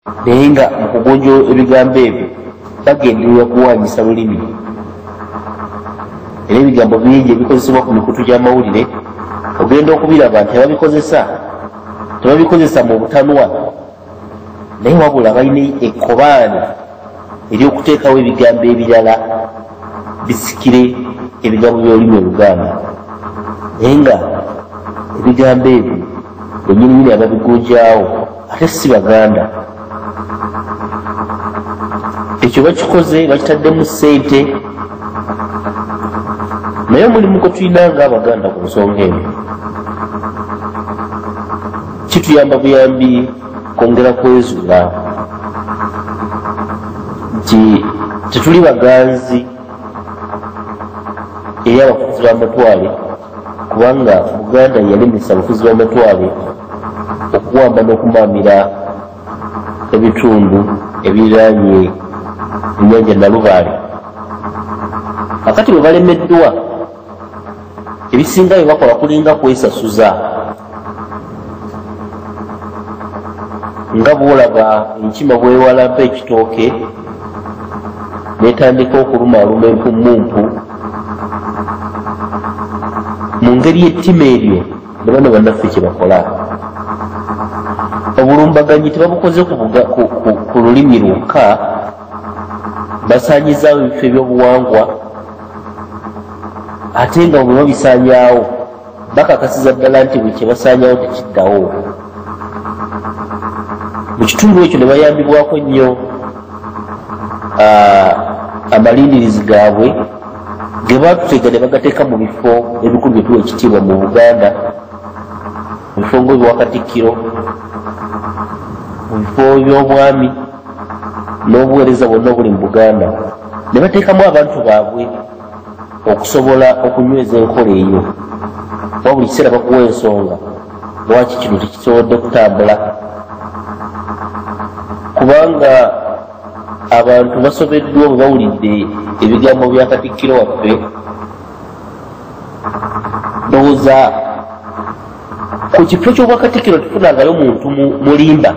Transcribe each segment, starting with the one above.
naye nga mu kugonja ebigambo ebyo bagenderera kuwanyisa lulimi. Era ebigambo bingi ebikozesebwa ku mikutu gy'amawulire ogenda okubiraba nti tebabikozesa mu butanwa, naye wabula balina ekkobaani ery'okuteekawo ebigambo ebirala bisikire ebigambo by'olulimi Oluganda. Naye nga ebigambo ebyo bennyininyini ababigonjaawo ate si Baganda. Ekyo bakikoze bakitaddemu ssente, naye omulimu gwe tulina ng'Abaganda ku nsonga eno kituyamba buyambi kwongera kwezuula nti tetuli baganzi eri abafuzi b'amatwale, kubanga Buganda yalemesa abafuzi b'amatwale okuwamba n'okumaamira ebitundu ebiriraanye ennyanja Nalubaale. Kakati bwe balemeddwa, ebisinga bye bakola kulinga kwesasuza, nga bw'olaba enkima bwewalampa ekitooke n'etandika okulumaaluma empummumpu, mu ngeri y'ettima eryo ne bano bannaffe kye bakola. Obulumbaganyi tebabukoze ku lulimi lwokka, basaanyizaawo ebifo ebyobuwangwa, ate nga bwe babisaanyaawo bakakasiza ddala nti bwe kye basaanyaawo tekiddawo. Mu kitundu ekyo ne bayambibwako nnyo amalindirizi gaabwe ge baatutega ne bagateeka mu bifo ebikulu bye tuwa ekitiibwa mu Buganda, mu bifo ng'ebiwa Katikkiro, mu bifo by'obwami n'obuweereza bwonna obuli mu Buganda, ne bateekamu abantu baabwe okusobola okunyweza enkola eyo. Oba buli kiseera bakuwa ensonga lwaki kino tekisobodde kutambula, kubanga abantu basobeddwa bwe bawulidde ebigambo bya Katikkiro waffe. Ndowooza ku kifo ky'obwakatikkiro tufunangayo muntu mulimba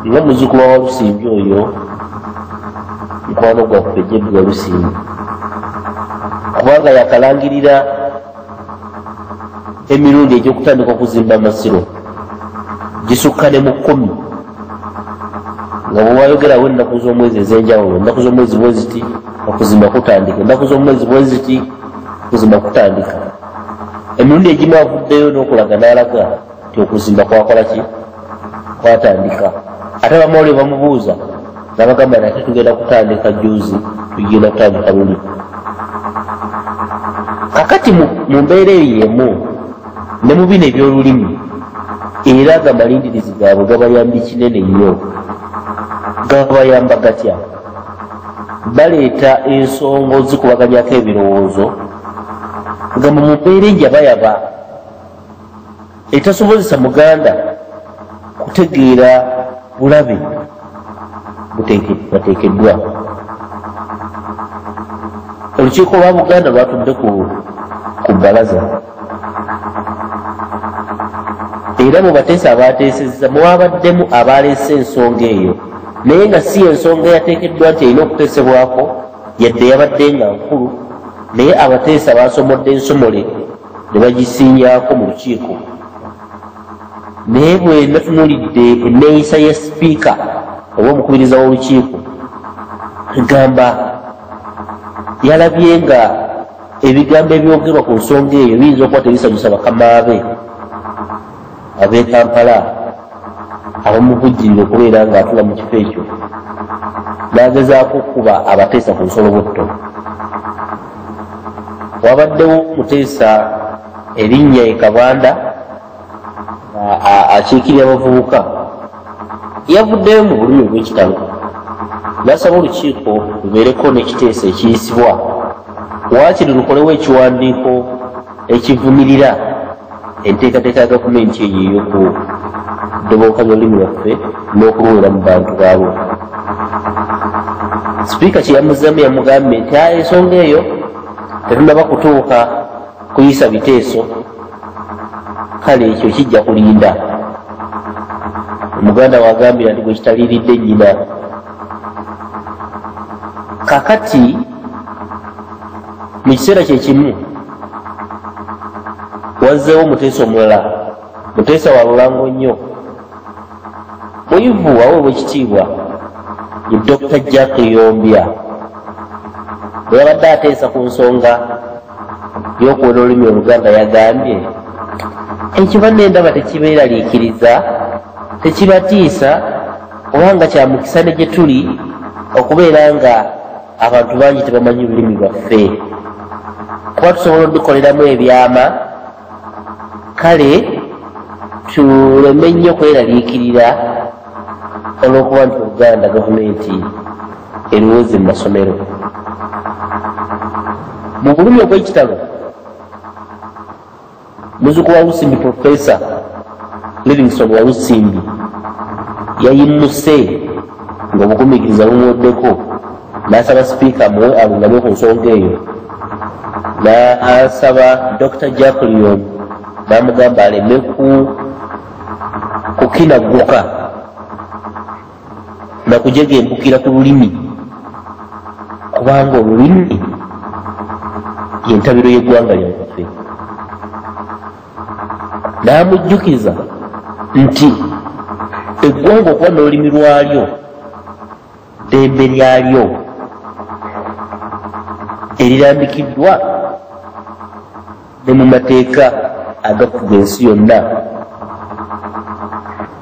nga muzzukulu wa Lusimbi oyo, mukwano gwaffe Jeddu wa Lusimbi, kubanga yakalangirira emirundi egy'okutandika okuzimba amasiro gisukka ne mu 10, nga bwe wayogerawo ennaku z'omwezi ez'enjawulo, ennaku z'omwezi bwe ziti okuzimba kutandika, ennaku z'omwezi bwe ziti okuzimba kutandika. Emirundi egimu avuddeyo n'okulaga n'alaga nti okuzimba kwakola ki, kwatandika. Ate abamawulire bamubuuza n'abagamba nti ate tugenda kutandika juuzi, tugenda kutandika luli. Kakati mu mbeera eyo yemu ne mu bino eby'olulimi era amalindirizi gaabwe gabayambi kinene nnyo. Gabayamba gatya? Baleeta ensonga zikubaganyako ebirowoozo nga mu mbeera enjabayaba etasobozesa Muganda kutegeera bulabe bateekeddwa. Olukiiko lwa Buganda lwatudde ku bbalaza, era mu bateesa abateesezza mwabaddemu abaleese ensonga eyo, naye nga si ensonga yateekeddwa nti erina okuteesebwako yadde yabadde nga nkulu, naye abateesa basomodde ensomole ne bagisiinyaako mu lukiiko. Naye bwe natunuulidde enneeyisa ya sipiika oba omukubiriza w'olukiiko, egamba yalabye nga ebigambo ebyogerwa ku nsonga eyo biyinza okuba tebisanyusa bakama be ab'e Kampala abamuvujjirira okubeera ng'atula mu kifo ekyo, n'agezaako okukuba abateesa ku nsolobotto. Wabaddewo muteesa erinnya Kabanda akiikirira abavubuka, yavuddeyo mu bulumi obw'ekitalo n'asaba olukiiko lubeereko n'ekiteeso ekiyisibwa, waakiri lukolewo ekiwandiiko ekivumirira enteekateeka ya gavumenti eyo ey'okudobookanya olulimi lwaffe n'okulwera mu bantu baabo. Sipiika kye yamuzzamu yamugambye nti ensonga eyo tetunaba kutuuka kuyisa biteeso, kale ekyo kijja kulinda. omuganda wagambira nti bwe kitaliiridde nnyina. Kakati mu kiseera kyekimu wazzeewo Muteesa omulala, Muteesa wa Lulango nnyo, muyivu aweebwa ekitiibwa, ye Dr. Jack Yombya. bwe yabadde ateesa ku nsonga y'okuwona olulimi Oluganda yagambye ekyo banne ndaba tekibeeraliikiriza, tekibatiisa, obanga kya mukisa ne gye tuli okubeera nga abantu bangi tebamanyi olulimi lwaffe, kuba tusobola odukoleramu ebyama. Kale tuleme nnyo kweraliikirira olw'okuba nti Uganda gavumenti eruwooza mu masomero. Mu bulumi obw'ekitalo, muzzukulu wa Lusimbi Profesa Livingstone wa Lusimbi yayimmuse ng'obugumiikiriza bumuwoddeko, n'asaba sipiika muwe alungamye ku nsonga eyo, n'asaba Dr. Jack Yombya n'amugamba aleme kukinagguka nakujegembukira ku lulimi, kubanga olulimi yentabiro y'eggwanga lyaffe. N'amujjukiza nti eggwanga okuba n'olulimi lwalyo ddembe lyalyo erirambikiddwa ne mu mateeka agafuga ensi yonna,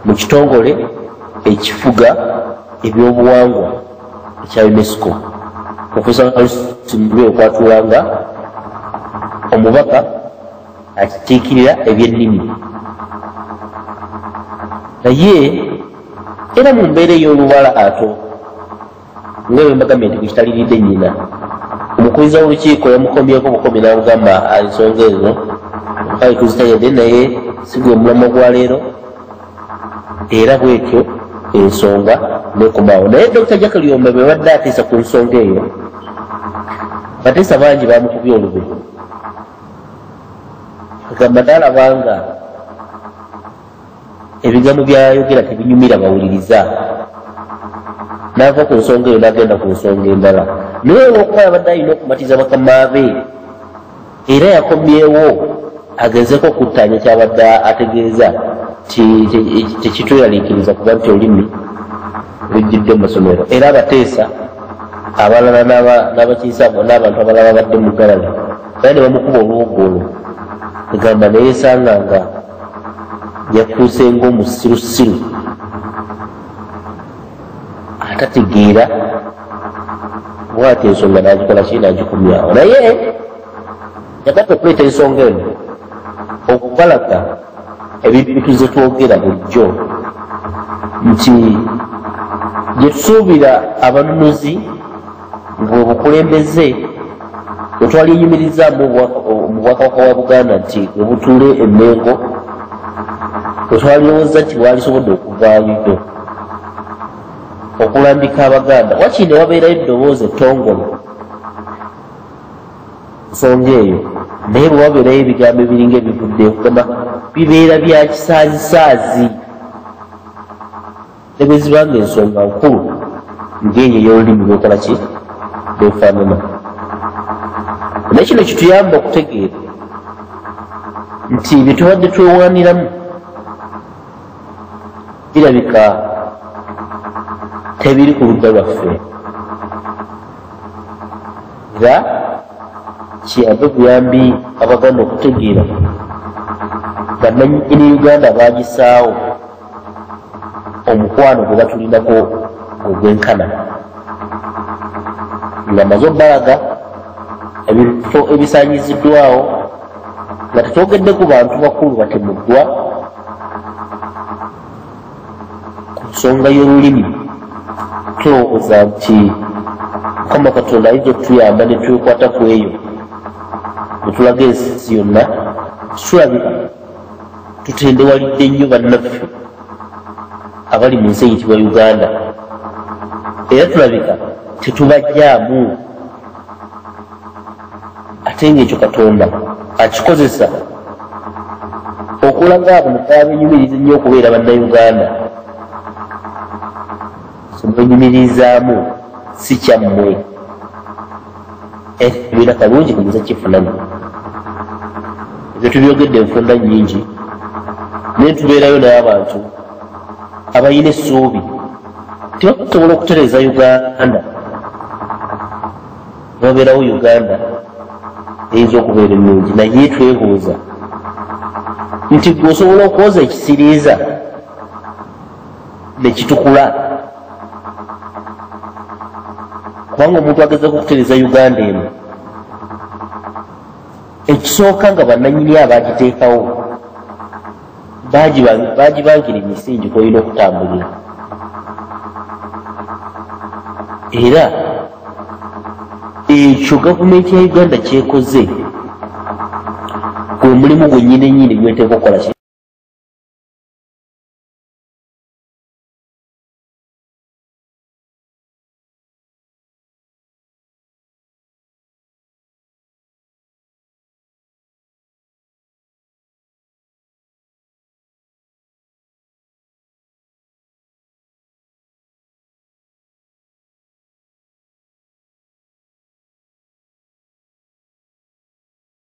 mu kitongole ekifuga ebyobuwangwa ekya UNESCO. Profesa Lusimbi okwatulanga omubaka akitiikirira ebyennimi, naye era mu mbeera ey'olubalaato nga bwe mbagambye nti bwekitaliiridde nnyina, omukubiza w'olukiiko yamukomyeko bukomi n'amugamba ensonga ezo kale tuzitayadde, naye si gwe mulamwa gwa leero, era bwetyo ensonga nekomaawo. Naye Dr. Jack Yombya bwe badde ateesa ku nsonga eyo, bateesa bangi bamukubye olube, agamba naalabanga ebigambo byayogera tebinyumira bawuliriza, n'ava ku nsonga eyo n'agenda ku nsonga endala. Naye olw'okuba yabadde alina okumatiza bakama be, era yakomyewo agezeko okuttaanya kyabadde ategeeza tekitweraliikiriza kuba nti olulimi lujjidde mu masomero. Era abateesa abalala n'abakiisa n'abantu abalala badde mu galala era ne bamukuba olwogolo, egamba neyeesanga nga yafuuse ng'omusirusiru atategeera, bw'ati ensonga n'agikola ki n'agikumyawo. Naye yagadde okuleeta ensonga eno okubalaga ebintu ze twogera bulijjo nti gye tusuubira abanunuzi ng'obukulembeze bwe twaliyimirizaamu mu Bwakabaka wa Buganda nti bwe butuule e Mengo, bwe twalirowooza nti bwalisobodde okuvaayo okulambika Abaganda, wakiri ne wabeerayo eddoboozi ettongole nsonga eyo, naye bwe wabeerayo ebigambo ebiringa ebivudde okugamba bibeera bya kisaazisaazi, ne bwe zibanga ensonga nkulu ng'eyo ey'olulimi lw'okola ki lwefaanana. Naye kino kituyamba okutegeera nti bye tubadde twewaaniramu birabika tebiri ku ludda lwaffe, era kiyambe buyambi Abaganda okutegeera bannannyini Uganda baagisaawo omukwano gwe batulinako ogwenkana, nga maze obbalaga ebifo ebisaanyiziddwawo, nga tetwogedde ku bantu bakulu batemuddwa ku nsonga y'olulimi. Tulowooza nti Mukama Katonda ayinza okutuyamba ne twekwata ku eyo ne tulaga ensi yonna, tulabika tutendewalidde nnyo bannaffe abali mu nsi eyitibwa Uganda, era tulabika tetubajjaamu, ate ng'ekyo Katonda akikozesa okulaga abo abenyumiriza ennyo okubeera bannayuganda kimwenyumirizaamu si kyammwe ebiina kalungi kugeza kifunamu ebyo tubyogedde enfunda nnyingi naye tubeerayo naye abantu abayina essuubi tebakusobola okutereeza uganda nebabeerawo uganda eyinza okubeera ennungi naye twebuuza nti gwe osobola okwoza ekisiriiza nekitukula kubanga omuntu agezaako okutereeza uganda eno ekisooka nga bannanyini abagiteekawo bagibangira emisingi kwolina okutambulira era ekyo gavumenti ya uganda kyekoze gwe mulimu gwennyini ennyini gweteeka okukola ki